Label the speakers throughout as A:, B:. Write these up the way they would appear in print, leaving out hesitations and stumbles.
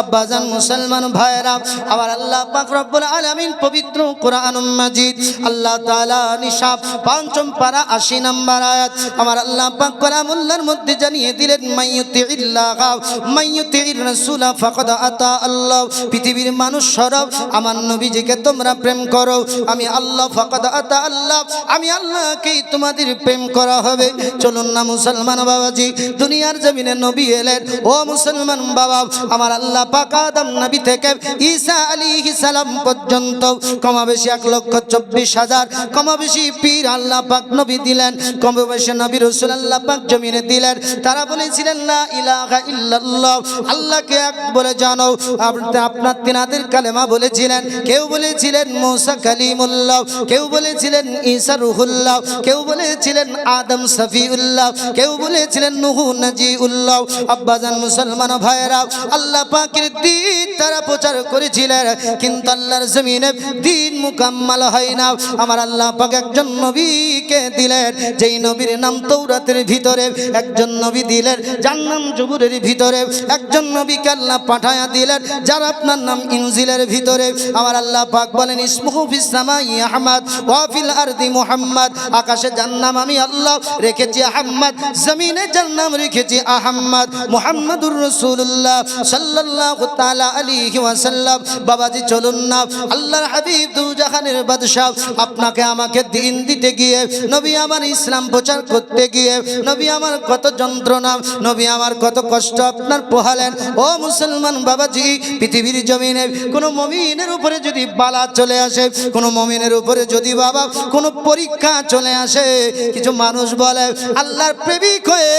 A: আব্বাজান মুসলমান ভাইরা আমার আল্লাহ পাক রব্বুল আলামিন পবিত্র কোরআনুল মাজিদ আল্লাহ তাআলা নিশাব পঞ্চম পারা 80 নম্বর আয়াত আমার আল্লাহ পাক কালামুল্লাহর মধ্যে জানিয়ে দিলেন মাইয়ুতিল্লাহ মাইয়ুতির রাসূল ফাকাদ আতা আল্লাহ। পৃথিবীর মানুষ সরব আমার নবীজিকে তোমরা প্রেম করো, আমি আল্লাহ ফাকাদ আতা আল্লাহ, আমি আল্লাহকেই তোমাদের প্রেম করা হবে। চলুন না মুসলমান বাবাজি, দুনিয়ার জমিনে নবী এলেন। ও মুসলমান বাবা, আমার আল্লাহ পাক আদম নবী থেকে ঈসা আলাইহিস সালাম পর্যন্ত কমবেশি 1,24,000 কমবেশি পীর আল্লাহ পাক নবী দিলেন, কমবেশি নবী রাসূল আল্লাহ পাক জমিনে দিলেন। তারা বলেছিলেন লা ইলাহা ইল্লাল্লাহ, আল্লাহকে এক বলে জানো। আপনার তিনাদের কালেমা বলেছিলেন, কেউ বলেছিলেন মুসা কালিমুল্লাহ, কেউ বলেছিলেন ঈসা রূহুল্লাহ, কেউ বলেছিলেন আদম সফিউল্লাহ, কেউ বলেছিলেন নূহ নাজিউল্লাহ। আব্বাজান মুসলমান ভাইরা, আল্লাহ পাকের দ্বীন তারা প্রচার করেছিলেন, কিন্তু আল্লাহর জমিনে দ্বীন মুকাম্মাল হয় না। আমার আল্লাহ পাক একজন নবীকে দিলেন, যেই নবীর নাম তাওরাতের ভিতরে, একজন নবী দিলেন যার নাম জবুরের ভিতরে, একজন নবীকে আল্লাহ পাঠায়া দিলেন যার আপনার নাম ইনজিলের ভিতরে। আমার আল্লাহ পাক বলেন ইসমুহু ফিস সামাই আহমদ ওয়া ফিল আরদি মুহাম্মদ, আকাশে যার নাম আমি আল্লাহ রেখেছি আহমদ, জমিনে যার নাম রেখেছি আহমদ মুহাম্মাদুর রাসূলুল্লাহ সাল্লাল্লাহু তাআলা আলাইহি ওয়াসাল্লাম। বাবাজি চলুন না, আল্লাহর হাবিব দু জাহানের বাদশা আপনাকে আমাকে দ্বীন দিতে গিয়ে, নবী আমার ইসলাম প্রচার করতে গিয়ে, নবী আমার কত যন্ত্রণা, নবী আমার কত কষ্ট আপনার পোহালেন। ও মুসলমান বাবাজি, পৃথিবীর জমিনে কোনো মুমিনের উপরে যদি বালা চলে আসে, কোনো মুমিনের উপরে যদি বাবা কোনো পরীক্ষা চলে আসে, কিছু মানুষ বলে আল্লাহর প্রেমিক হয়ে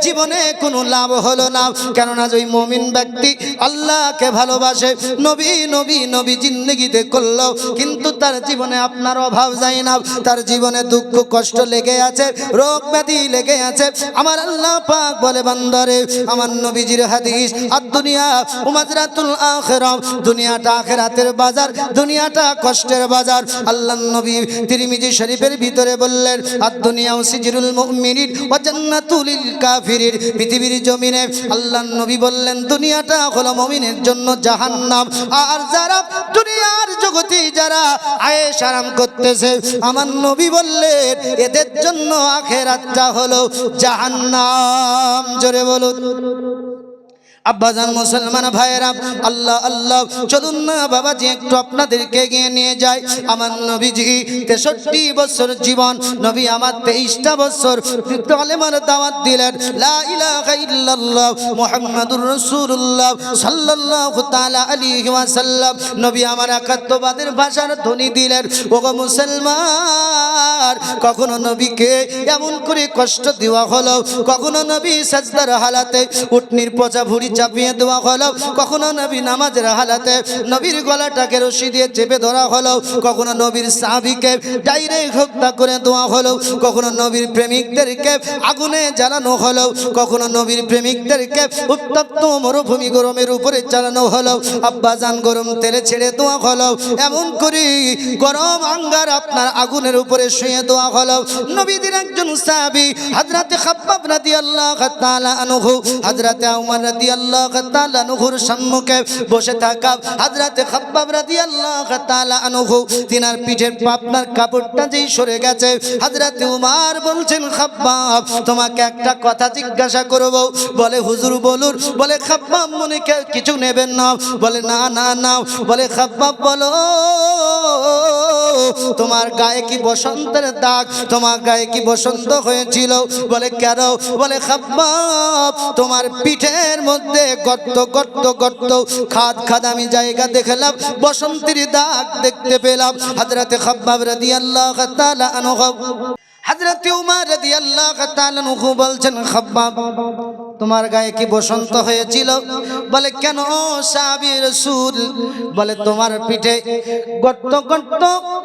A: জীবনে কোনো লাভ হলো না, কেননা ওই মুমিন ব্যক্তি আল্লাহকে ভালোবাসে, নবী নবী নবী জিন্দেগিতে করলো, কিন্তু তার জীবনে আপনার অভাব যায় না, তার জীবনে দুঃখ কষ্ট লেগে আছে, রোগ ব্যাধি লেগে আছে। আমার আল্লাহ পাক বলে বান্দারে, আমার নবীজির হাদিস আর দুনিয়া উমাজরাতুল আখিরাহ, দুনিয়াটা আখিরাতের বাজার, দুনিয়াটা কষ্টের বাজার। আল্লাহর নবী তিরমিজি শরীফের ভিতরে বললেন আর দুনিয়া সিজরুল মুমিনিন ওয়া জান্নাতুল লিল কাফিরিন। পৃথিবীর জমিনে আল্লাহর নবী বললেন দুনিয়াটা হলো মুমিনের জন্য জাহান্নাম, আর যারা দুনিয়ার জগতে যারা আয়েশ আরাম করতেছে, আমার নবী বললেন এদের জন্য আখিরাতটা হলো জাহান্নাম। জোরে বলুন। আব্বাজান মুসলমান ভাইরা, আল্লাহ আল্লাহ, চলুন না বাবাজি একটু আপনাদেরকে এগিয়ে নিয়ে যায়। আমার নবীজি 63 বছর জীবন, নবী আমার 23টা বছর কালেমার দাওয়াত দিলেন, লা ইলাহা ইল্লাল্লাহ মুহাম্মাদুর রাসূলুল্লাহ সাল্লাল্লাহু তাআলা আলাইহি ওয়াসাল্লাম। নবী আমার একাত্মবাদের ভাষার ধ্বনি দিলেন। ওগো মুসলমান, কখনো নবীকে এমন করে কষ্ট দেওয়া হলো, কখনো নবী সাজদার হালাতে উটনির পচা ভুঁড়ি চাপিয়ে দেওয়া হলো, কখনো নবী নামাজের হালাতে নবীর গলাটাকে রশি দিয়ে চেপে ধরা হলো, কখনো নবীর সাহাবীকে ডাইরেক্ট হত্যা করে দেওয়া হলো, কখনো নবীর প্রেমিকদেরকে আগুনে জ্বালানো হলো, কখনো নবীর প্রেমিকদেরকে উত্তপ্ত মরুভূমি গরমের উপরে চালানো হলো, আব্বাজান গরম তেলে ছেড়ে দেওয়া হলো, এমন করে গরম আঙ্গার আপনার আগুনের উপরে শুয়ে দেওয়া হলো। নবীদের একজন সাহাবী হযরতে খাব্বাব রাদিয়াল্লাহু তাআলা আনহু, হযরতে উমর রাদিয়াল্লাহু তাআলা আনহুর সম্মুখে বসে থাকা হযরতে খাব্বাব রাদিয়াল্লাহু তাআলা আনহু, তিনার পিঠের আপনার কাপড়টা যেই সরে গেছে, হযরতে উমর বলছেন খাব্বাব তোমাকে একটা কথা জিজ্ঞাসা করব। বলে হুজুর বলুন। বলে খাব্বাব মনে কিছু নেবেন না? বলে না না না। বলে খাব্বাব বলো তোমার গায়ে কি বসন্তের দাগ, তোমার গায়ে কি বসন্ত হয়েছিল? বলে কেন? বলে খাব্বাব তোমার পিঠের মধ্যে গর্ত গর্ত গর্ত খাদ খাদ আমি জায়গা দেখলাম, বসন্তের দাগ দেখতে পেলাম। হযরতে খাব্বাব রাদিয়াল্লাহু তাআলা আনহু, হযরতে উমর রাদিয়াল্লাহু তাআলা আনহু বলছেন খাব্বাব তোমার গায়ে কি বসন্ত হয়েছিল? বলে কেন সাহাবী রাসূল? বলে তোমার পিঠে গর্ত গর্ত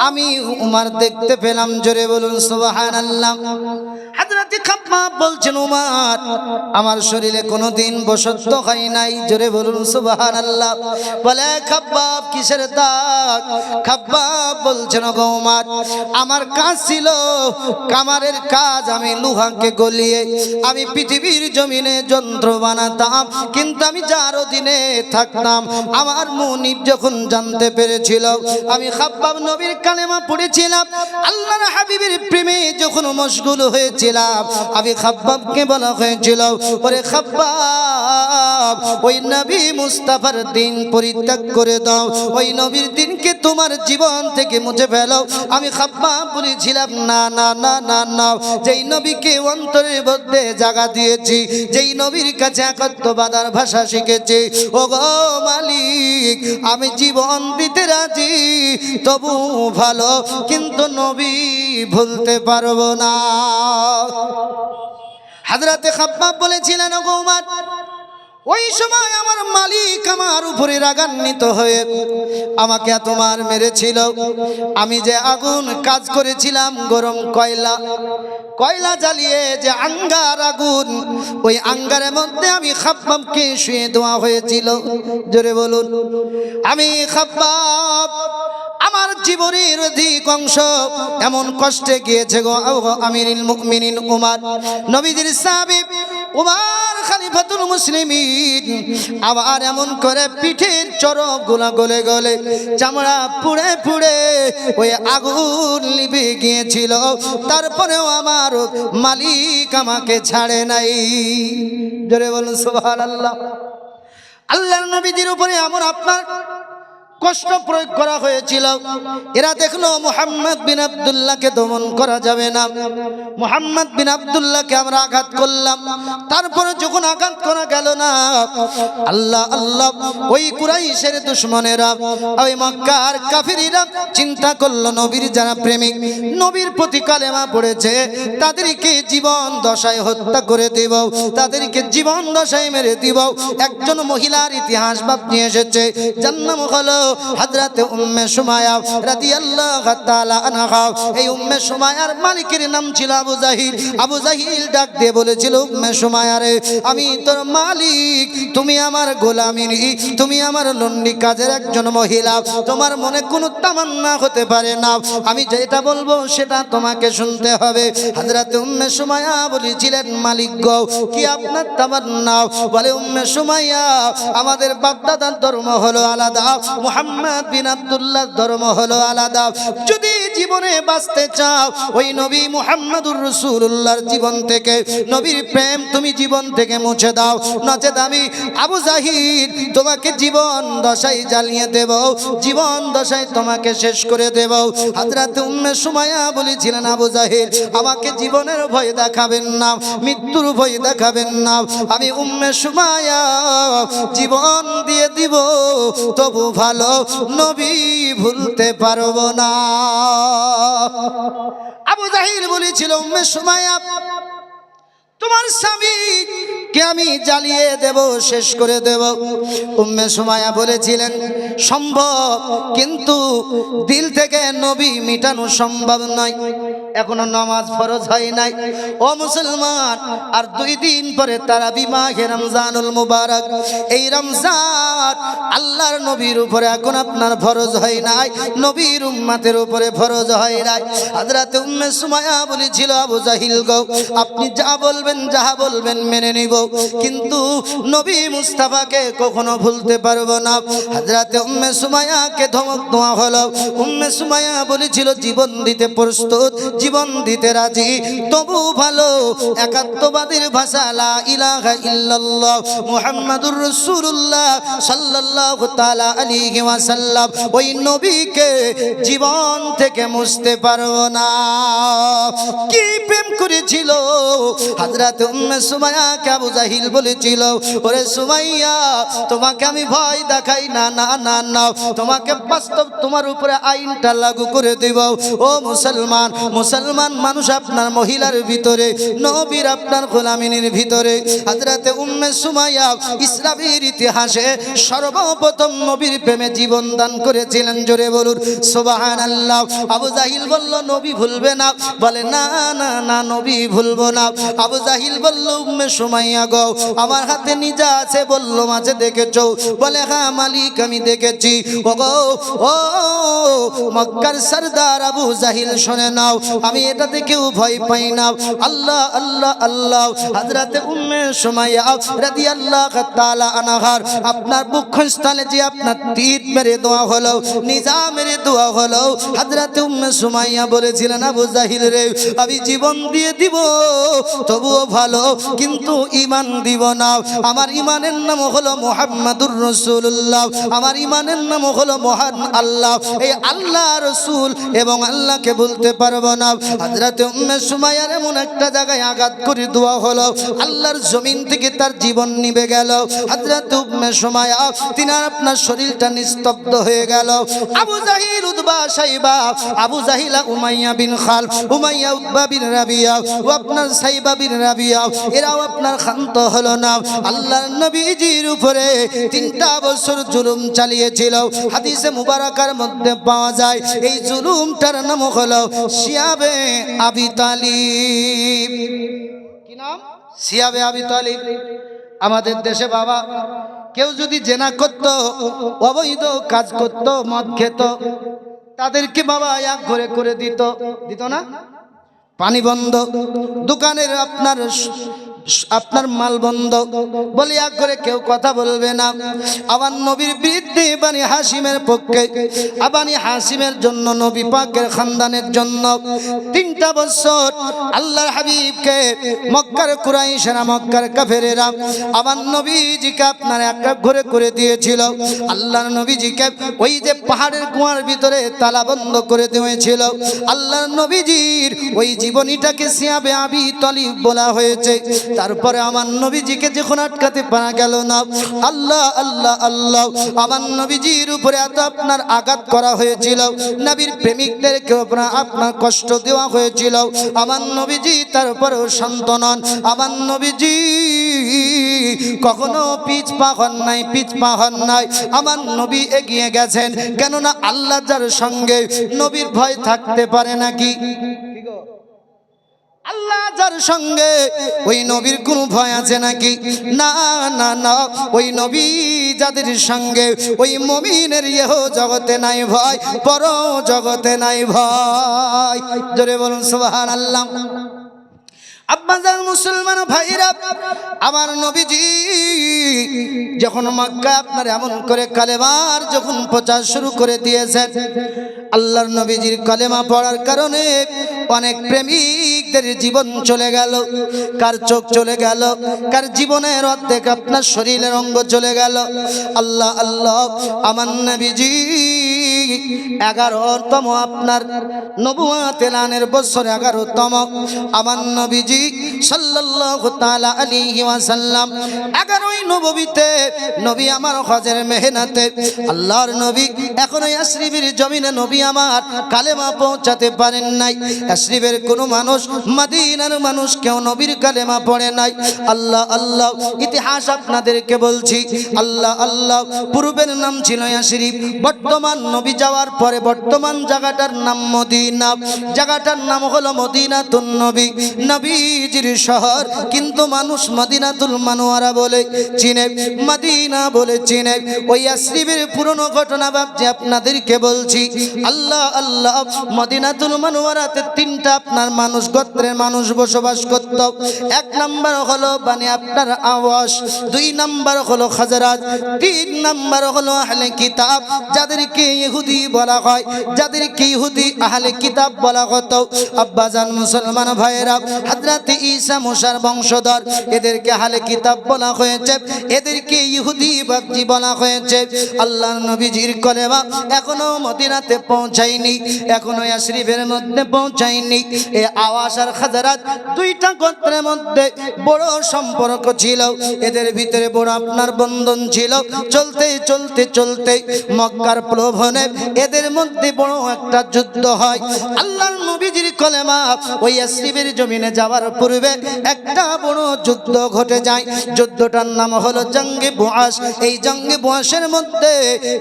A: আমি উমর দেখতে পেলাম। জোরে বলুন সুবহানাল্লাহ। হযরতে খাব্বাব বলছেন উমর আমার শরীরে কোনোদিন বসন্ত হয় নাই। জোরে বলুন সুবহানাল্লাহ। বলে খাব্বাব কিসের দাগ? খাব্বাব বলছেন গো উমর আমার কাজ ছিল কামারের কাজ, আমি লোহাকে গলিয়ে আমি পৃথিবীর জমিনে যন্ত্র বানাতাম, কিন্তু আমি যার অধীনে থাকতাম আমার মুনিব যখন জানতে পেরেছিল আমি খাব্বাব নবীর কালেমা পড়েছিলাম, আল্লাহর হাবিবের প্রেমে যখন মশগুল হয়েছিলাম, আমি খাব্বাবকে বলা হয়েছিল, ওরে খাব্বাব ওই নবী মুস্তাফার দিন পরিত্যাগ করে দাও, ওই নবীর দিনকে তোমার জীবন থেকে মুছে ফেলো। আমি খাব্বাব বলেছিলাম না না না না না, যেই নবীকে অন্তরের মধ্যে জায়গা দিয়েছি, যেই নবীর কাছে একাত্মবাদার ভাষা শিখেছি, ও গো মালিক আমি জীবন দিতে রাজি, তবু ভালো কিন্তু নবী ভুলতে পারবো না। হযরতে খাব্বাব বলেছিলেন, ও গো উমর, ওই সময় আমার মালিক আমার উপরে রাগান্বিত হয়ে আমাকে এত মার মেরেছিল, আমি যে আগুন কাজ করেছিলাম, গরম কয়লা জ্বালিয়ে যে আঙ্গার আগুন, ওই আঙ্গারের মধ্যে আমি খাব্বাবকে শুয়ে দেওয়া হয়েছিল। জোরে বলুন। আমি খাব্বাব আমার জীবনের অধিক অংশ এমন কষ্টে গিয়েছে গো আমিরুল মুমিনিন উমর, নবীজির সাহাবী উমর খলিফাতুল মুসলিমিন, আবার এমন করে পিঠের চরক গুলা গলে গলে চামড়া পুড়ে পুড়ে ওই আগুন লিভে গিয়েছিল, তারপরেও আমার মালিক আমাকে ছাড়ে নাই। জোরে বলুন সুবহানাল্লাহ। আল্লাহর নবীজির উপরে এমন আপনার কষ্ট প্রয়োগ করা হয়েছিল, এরা দেখলো মুহাম্মদ বিন আব্দুল্লাহকে দমন করা যাবে না, মুহাম্মদ বিন আব্দুল্লাহকে আমরা আঘাত করলাম, তারপরে যখন আঘাত করা গেল না, আল্লাহ আল্লাহ ওই কুরাইশের দুশমনেরা, ওই মক্কার কাফিররা চিন্তা করলো নবীর যারা প্রেমিক, নবীর প্রতি কালেমা পড়েছে, তাদেরকে জীবন দশায় হত্যা করে দেব, তাদেরকে জীবন দশায় মেরে দিব। একজন মহিলার ইতিহাস বাপ নিয়ে এসেছে, যার নাম হলো হযরত উম্মে সুমাইয়া রাদিয়াল্লাহু তাআলা আনহা। এই উম্মে সুমাইয়ার মালিকের নাম ছিল আবু জাহিল। আবু জাহিল ডাক দিয়ে বলেছিল, উম্মে সুমাইয়া রে, আমি তোর মালিক, তুমি আমার গোলামী, তুমি আমার লন্ডি কাজের একজন মহিলা, তোমার মনে কোনো তামান্না হতে পারে না, আমি যেটা বলবো সেটা তোমাকে শুনতে হবে। হযরত উম্মে সুমাইয়া বলেছিলেন, মালিক গো, কি আপনার তামান্না? বলে উম্মে সুমাইয়া, আমাদের বাপদাদার ধর্ম হলো আলাদা, মুহাম্মদ বিন আব্দুল্লাহর ধর্ম হলো আলাদা। যদি জীবনে বাঁচতে চাও ওই নবী মুহাম্মদুর রাসূলুল্লাহর জীবন থেকে, নবীর প্রেম তুমি জীবন থেকে মুছে দাও, নচেত আমি আবু জাহিল তোমাকে জীবন দশায় জ্বালিয়ে দেব, জীবন দশায় তোমাকে শেষ করে দেব। হযরত উম্মে সুমাইয়া বলেছিলেন, আবু জাহিল আমাকে জীবনের ভয় দেখাবেন না, মৃত্যুর ভয় দেখাবেন না, আমি উম্মে সুমাইয়া জীবন দিয়ে দিব, তবু ভালো নবী ভুলতে পারবো না। আবু জাহিল বলেছিল, উম্মে সুমাইয়া তোমার স্বামীকে আমি জ্বালিয়ে দেব, শেষ করে দেব। উম্মে সুমাইয়া বলেছিলেন, সম্ভব, কিন্তু দিল থেকে নবী মিটানো সম্ভব নয়, এখনো নামাজ ফরজ হয় নাই। ও মুসলমান, আর 2 দিন পরে তারাবি মাহে রমজানুল মুবারক, এই রমজান আল্লাহর নবীর উপরে এখন আপনার ফরজ হয় নাই, নবীর উম্মতের উপরে ফরজ হয় নাই। হযরত উম্মে সুমাইয়া বলেছিল, আবু জাহিল গো, আপনি যা বলবেন যাহা বলবেন মেনে নিব, কিন্তু নবী মুস্তাফাকে কখনো ভুলতে পারবো না। হযরত উম্মে সুমাইয়াকে ধমক দেওয়া হলো। উম্মে সুমাইয়া বলেছিল, জীবন দিতে প্রস্তুত, জীবন দিতে রাজি, তবু ভালো একাত্মবাদীর ভাষা লা ইলাহা ইল্লাল্লাহ মুহাম্মাদুর রাসূলুল্লাহ সাল্লাল্লাহু তাআলা আলাইহি ওয়াসাল্লাম, ওই নবীকে জীবন থেকে মুছতে পারবো না। কি প্রেম করেছিল! হযরত উম্মে সুমাইয়াকে আবু জাহিল বলেছিল, ওরে সুমাইয়া, তোমাকে আমি ভয় দেখাই না, না না না, তোমাকে বাস্তব তোমার উপরে আইনটা লাগু করে দেব। ও মুসলমান, মুসলমান মানুষ আপনার মহিলার ভিতরে, নবীর আপনার গোলামিনীর ভিতরে। হযরত উম্মে সুমাইয়া ইসলামের ইতিহাসে সর্বপ্রথম নবীর প্রেমে জীবন দান করেছিলেন। জোরে বলুন সুবহানাল্লাহ। আবু জাহিল বলল, নবী ভুলবে না? বলে, না না না, নবী ভুলবো না। আবু জাহিল বলল, উম্মে সুমাইয়া গো, আমার হাতে নিজা আছে, বলল মাঝে দেখেছো? বলে, হ্যাঁ মালিক, আমি দেখেছি। ও গো, ও মক্কার সরদার আবু জাহিল, শুনে নাও, আমি এটা দেখেও ভয় পাই না। আল্লাহ আল্লাহ আল্লাহ। হযরতে উম্মে সুমাইয়া রাদিয়াল্লাহু তাআলা আনহার আপনার বক্ষস্থলে যে আপনার তীর মেরে দেওয়া হলো, নিজা মেরে দেওয়া হলো, হযরতে উম্মে সুমাইয়া বলেছিলেন, আবু জাহিল রে, আমি জীবন দিয়ে দিব তবুও ভালো, কিন্তু ঈমান দিব না। আমার ঈমানের নাম হলো মুহাম্মাদুর রাসূলুল্লাহ, আমার ঈমানের নাম হলো মহান আল্লাহ। এই আল্লাহ রাসূল এবং আল্লাহকে বলতে পারবো না। হযরতে উম্মে সুমাইয়ার এমন একটা জায়গায় আঘাত করে দেওয়া হলো, আল্লাহর জমিন থেকে তার জীবন নিভে গেল। হযরতে উম্মে সুমাইয়া তিনার আপনার শরীরটা নিস্তব্ধ হয়ে গেল। আবু জাহিল, উতবা, সাইবা, আবু জাহিলা, উমাইয়া বিন খালফ, উমাইয়া উতবা বিন রাবিয়া ও আপনার সাইবা বিন রাবিয়া, এরাও আপনার ক্ষান্ত হলো না। আল্লাহর নবীজির উপরে 3টা বছর জুলুম চালিয়েছিল। হাদিসে মুবারাকার মধ্যে পাওয়া যায় এই জুলুমটার নাম হলো সিয়াবে আবি তালিব। কি নাম? সিয়াবে আবি তালিব। আমাদের দেশে বাবা কেউ যদি জেনা করত, অবৈধ কাজ করত, মদ খেত, তাদেরকে বাবা এক ঘরে করে দিত না? পানি বন্ধ, দোকানের আপনার মাল বন্ধ, বলে এক করে কেউ কথা বলবে না। আবার নবীর বিরুদ্ধে বানি হাসিমের পক্ষে, আবানি হাসিমের জন্য, নবী পাকের খানদানের জন্য 3টা বছর আল্লাহর হাবিবকে মক্কার কুরাইশেরা, মক্কার কাফেরেরা আবার নবীজিকে আপনার এক ঘরে করে দিয়েছিল। আল্লাহর নবীজিকে ওই যে পাহাড়ের কুয়ার ভিতরে তালা বন্ধ করে দিয়েছিল। আল্লাহর নবীজির ওই জীবনীটাকে সিয়াবে আবি তালিব বলা হয়েছে। তারপরে আমার নবীজিকে যখন আটকাতে পারা গেল না, আল্লাহ আল্লাহ আল্লাহ, আমার নবীজির উপরে এত আপনার আঘাত করা হয়েছিল, নবীর প্রেমিকদেরকে আপনার কষ্ট দেওয়া হয়েছিল। আমার নবীজি তারপরেও শান্ত নন। আমার নবীজি কখনো পিছপা হন নাই। আমার নবী এগিয়ে গেছেন, কেননা আল্লাহ যার সঙ্গে, নবীর ভয় থাকতে পারে নাকি? আল্লাহ যার সঙ্গে, ওই নবীর কোন ভয় আছে নাকি? না না না, ওই নবী যাদের সঙ্গে, ওই মুমিনের ইহ জগতে নাই ভয়, পর জগতে নাই ভয়। জোরে বলুন সুবহানাল্লাহ। আব্বাজান মুসলমান ভাইরা, আমার নবীজি যখন মক্কা আপনার এমন করে কালেমার যখন প্রচার শুরু করে দিয়েছেন, আল্লাহর নবীজির কালেমা পড়ার কারণে অনেক প্রেমিকদের জীবন চলে গেল, কার চোখ চলে গেল, কার জীবনের অর্ধেক আপনার শরীরের অঙ্গ চলে গেল। আল্লাহ আল্লাহ। আমার নবীজি 11তম আপনার নবুয়ত এলানের বছর 11তম, আমার নবীজি সাল্লাল্লাহু তাআলা আলাইহি ওয়াসাল্লাম 11ই নববীতে, নবী আমার হজের মেহনতে, আল্লাহর নবী এখনো ইয়াসরিবের জমিনে নবী আমার কালেমা পৌঁছাতে পারেন নাই। ইয়াসরিবের কোন মানুষ, মদিনার মানুষ কেউ নবীর কালেমা পড়ে নাই। আল্লাহ আল্লাহ। ইতিহাস আপনাদেরকে বলছি, আল্লাহ আল্লাহ। পূর্বের নাম ছিল ইয়াসরিব, বর্তমান নবী যাওয়ার পরে বর্তমান জায়গাটার নাম মদিনা, জায়গাটার নাম হলো মদিনাতুন নবী, নবীজির শহর। কিন্তু মানুষ মদিনাতুল মানওয়ারা বলে চিনে, মদিনা বলে চিনে। ওই ইয়াসরিবের পুরনো ঘটনা ভাবছি আপনাদেরকে বলছি। আল্লাহ আল্লাহ। মদিনাতুল মানওয়ারাতে 3টা আপনার মানুষ, গোত্রের মানুষ বসবাস করত। 1 নাম্বার হলো বানি আপনার আওয়াস, 2 নাম্বার হলো খাজরাজ, 3 নাম্বার হলো আহলে কিতাব, যাদেরকে ইহুদি বলা হয়, যাদেরকে ইহুদি আহলে কিতাব বলা হতো। আব্বাজান মুসলমান ভাইরা, হযরত ঈসা মুসার বংশধর, এদেরকে আহলে কিতাব বলা হয়েছে, এদেরকে ইহুদি বাগজি বলা হয়েছে। আল্লাহর নবীজির কলেমা এখনো মদিনাতে পৌঁছায়নি, এখনো ইয়াসরিবের মধ্যে পৌঁছায়নি। এই আওয়াস আর খাজরাজ 2টা গোত্রের মধ্যে বড় সম্পর্ক ছিল, এদের ভিতরে বড় আপনার বন্ধন ছিল। চলতে চলতে চলতে মক্কার প্রলোভনে এদের মধ্যে বড় একটা যুদ্ধ হয়। আল্লাহর নবীজির কলেমা ওই ইয়াসরিবের জমিনে যাওয়ার পূর্বে একটা বড় যুদ্ধ ঘটে যায়। যুদ্ধটার নাম হলো জঙ্গে বুআস। এই জঙ্গে বুআসের মধ্যে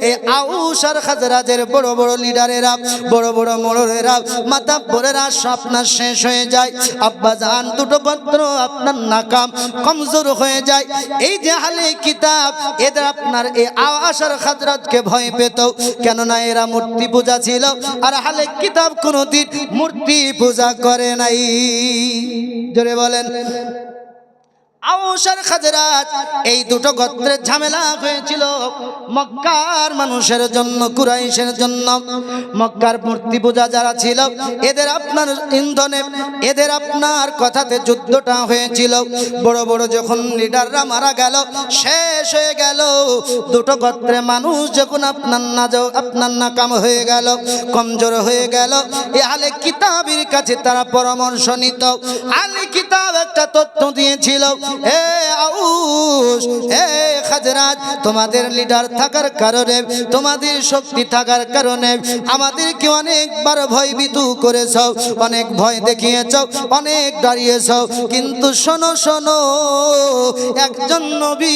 A: এই আউস আর খাজরাজের বড় বড় লিডারেরা, বড় বড় মোড়রেরা, মাতাব্বরেরা সব আপনার শেষ হয়ে যায়। আব্বাজান দুটো গোত্র আপনার নাকাম, কমজোর হয়ে যায়। এই যে আহলে কিতাব, এদের আপনার এই আওয়াস আর খাজরাজকে ভয় পেত, কেননা এরা মূর্তি পূজা ছিল, আর আহলে কিতাব কোনোদিন মূর্তি পূজা করে নাই। জোরে বলেন। আউস আর খাজরাজ এই দুটো গোত্রের ঝামেলা হয়েছিল মক্কার মানুষের জন্য, কুরাইশের জন্য। মক্কার মূর্তি পূজা যারা ছিল এদের আপনার ইন্ধনে, এদের আপনার কথাতে যুদ্ধটা হয়েছিল। বড় বড় যখন লিডাররা মারা গেল, শেষ হয়ে গেল, দুটো গোত্রের মানুষ যখন আপনার নাকাম হয়ে গেল, কমজোর হয়ে গেল, এ আহলে কিতাবের কাছে তারা পরামর্শ নিত। আহলে কিতাব একটা তথ্য দিয়েছিল, হে আউস, হে খাজরাজ, তোমাদের লিডার থাকার কারণে, তোমাদের শক্তি থাকার কারণে আমাদেরকে অনেকবার ভয়ভীত করেছ, অনেক ভয় দেখিয়েছ, অনেক দাঁড়িয়েছ, কিন্তু শোনো শোনো, একজন নবী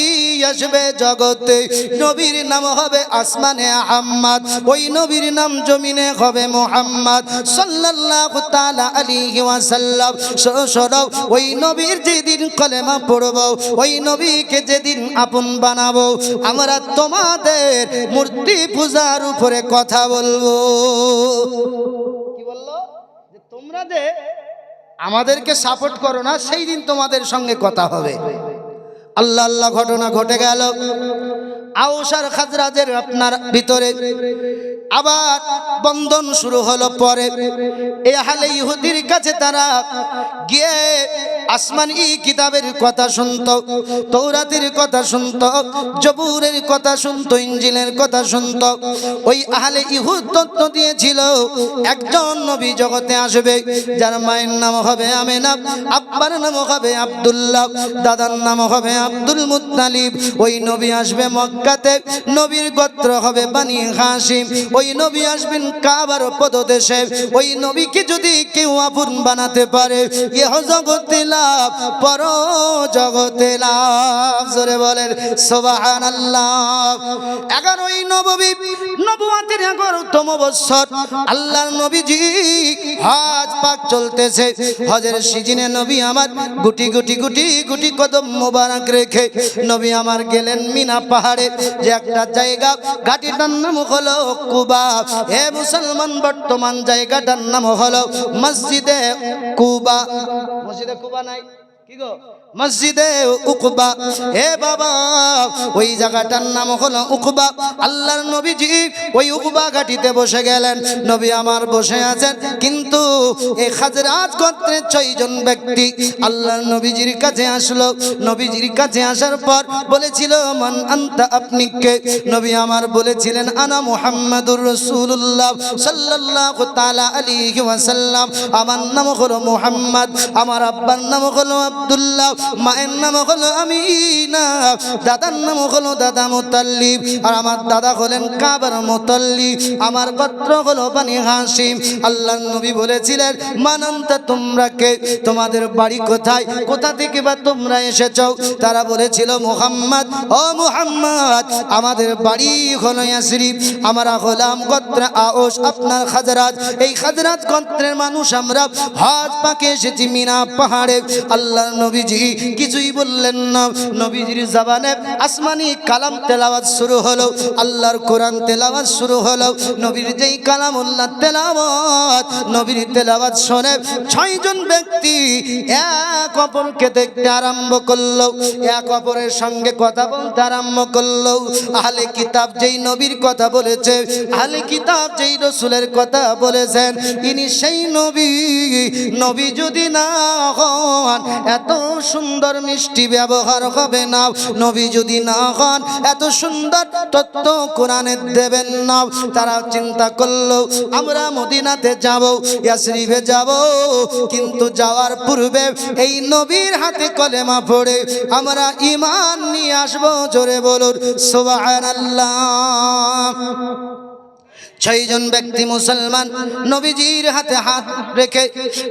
A: আসবে জগতে, নবীর নাম হবে আসমানে আহম্মদ, ওই নবীর নাম জমিনে হবে মুহাম্মদ সাল্লাল্লাহু তাআলা আলাইহি ওয়াসাল্লাম। শোনো, ওই নবীর যেদিন কলেমা পড়ব, ওই নবীকে যেদিন আপন বানাবো, আমরা তোমাদের মূর্তি পূজার উপরে কথা বলবো। কি বললো? যে তোমরা যে আমাদেরকে সাপোর্ট করো না, সেই দিন তোমাদের সঙ্গে কথা হবে। আল্লাহ আল্লাহ ঘটনা ঘটে গেল। আউস আর খাজরাজের আপনার ভিতরে আবার বন্ধন শুরু হলো। পরে এই আহলে ইহুদির কাছে তারা গিয়ে আসমানি কিতাবের কথা শুনতো, তৌরাতের কথা শুনতো, জবুরের কথা শুনতো, ইনজিলের কথা শুনতো। ওই আহলে ইহুদ তত্ত্ব দিয়েছিল একজন নবী জগতে আসবে, যার মায়ের নাম হবে আমেনা, আব্বার নাম হবে আব্দুল্লাহ, দাদার নাম হবে আব্দুল মুত্তালিব। ওই নবী আসবে মক্কাতে, নবীর গোত্র হবে বানি হাশিম। ওই নবী আসবেন কাবার পদদেশে। ওই নবীকে যদি কেউ আপন বানাতে পারে, ইহ জগতে লাভ, পর জগতে লাভ। জোরে বলেন সুবহানাল্লাহ। 11ই নবুয়তের 11তম বছর আল্লাহর নবীজি হজ পাক চলতেছে। হজের সিজনে নবী আমার গুটি গুটি গুটি গুটি কদম মোবারক রেখে নবী আমার গেলেন মিনা পাহাড়ে, যে একটা জায়গা, ঘাটিটার নাম হলো কুবা। হে মুসলমান, বর্তমান জায়গাটার নাম হলো মসজিদে কুবা। মসজিদে কুবা নাই কি গো? মসজিদে উকবা। হে বাবা, ওই জায়গাটার নাম হলো উকবা। আল্লাহর নবীজি ওই উকবা ঘাটিতে বসে গেলেন। নবী আমার বসে আছেন, কিন্তু এই খাজরাজ গোত্রের 6 জন ব্যক্তি আল্লাহর নবীজির কাছে আসলো। নবীজির কাছে আসার পর বলেছিল, মান আনতা, আপনি কে? নবী আমার বলেছিলেন, আনা মুহাম্মাদুর রাসূলুল্লাহ সাল্লাল্লাহু তাআলা আলাইহি ওয়াসাল্লাম। আমার নাম হলো মুহাম্মদ, আমার আব্বার নাম হলো আব্দুল্লাহ, মায়ের নাম হলো আমিনা, দাদার নাম হলো দাদা মুতাল্লিব, আর আমার দাদা হলেন কাবার মুতাল্লিব, আমার গোত্র হলো বানি হাশিম। আল্লাহর নবী বলেছিলেন, মানন্তা, তোমরা কে? তোমাদের বাড়ি কোথায়? কোথা থেকে বা তোমরা এসেছো? তারা বলেছিল, মুহাম্মদ, ও মুহাম্মদ, আমাদের বাড়ি হলো ইয়াসরিব, আমরা হলাম গোত্র আউস, আপনার খাজরাজ। এই খাজরাজ গোত্রের মানুষ আমরা হজ পাকে এসেছি মিনা পাহাড়ে। আল্লাহর নবীজি কিছুই বললেন না। নবীজির জবানে আসমানি কালাম তেলাওয়াত শুরু হলো, আল্লাহর কোরআন তেলাওয়াত শুরু হলো। নবীর যেই কালামুল্লাহ তেলাওয়াত, নবীর তেলাওয়াত শুনে 6 জন ব্যক্তি এক অপরকে দেখতে আরম্ভ করলো, এক অপরের সঙ্গে কথা বলতে আরম্ভ করলো। আহলে কিতাব যেই নবীর কথা বলেছে, আহলে কিতাব যেই রাসূলের কথা বলেছেন, ইনি সেই নবী। নবী যদি না হন, এত সুন্দর মিষ্টি ব্যবহার হবে না। নবী যদি না হন, এত সুন্দর তত্ত্ব কোরআনের দেবেন না। তারা চিন্তা করলো, আমরা মদিনাতে যাব, ইয়াসরিবে যাব, কিন্তু যাওয়ার পূর্বে এই নবীর হাতে কলেমা পড়ে আমরা ঈমান নিয়ে আসবো। জোরে বলুন সুবহানাল্লাহ। 6 জন ব্যক্তি মুসলমান নবীজির হাতে হাত রেখে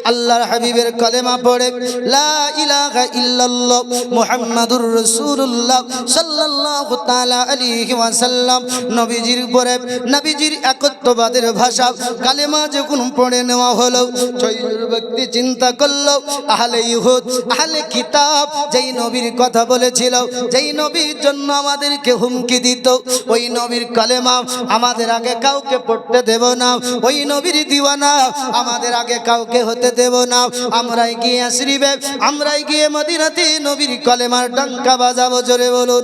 A: আল্লাহর হাবিবের কলেমা পড়ে লা ইলাহা ইল্লাল্লাহ মুহাম্মাদুর রাসূলুল্লাহ সাল্লাল্লাহু তাআলা আলাইহি ওয়াসাল্লাম। নবীজির উপরে নবীজির একত্ববাদের ভাষা কালেমা যখন পড়ে নেওয়া হলো, 6 জন ব্যক্তি চিন্তা করলো, আহলে ইহুদ, আহলে কিতাব যেই নবীর কথা বলেছিল, যেই নবীর জন্য আমাদেরকে হুমকি দিত, ওই নবীর কলেমা আমাদের আগে কাউকে কাউকে পড়তে দেব না, ওই নবীর দিওয়ানা আমাদের আগে কাউকে হতে দেব না। আমরাই গিয়ে আশরিবে, আমরাই গিয়ে মদিনাতে নবীর কলেমার ডঙ্কা বাজাবো, জোরে বলুন।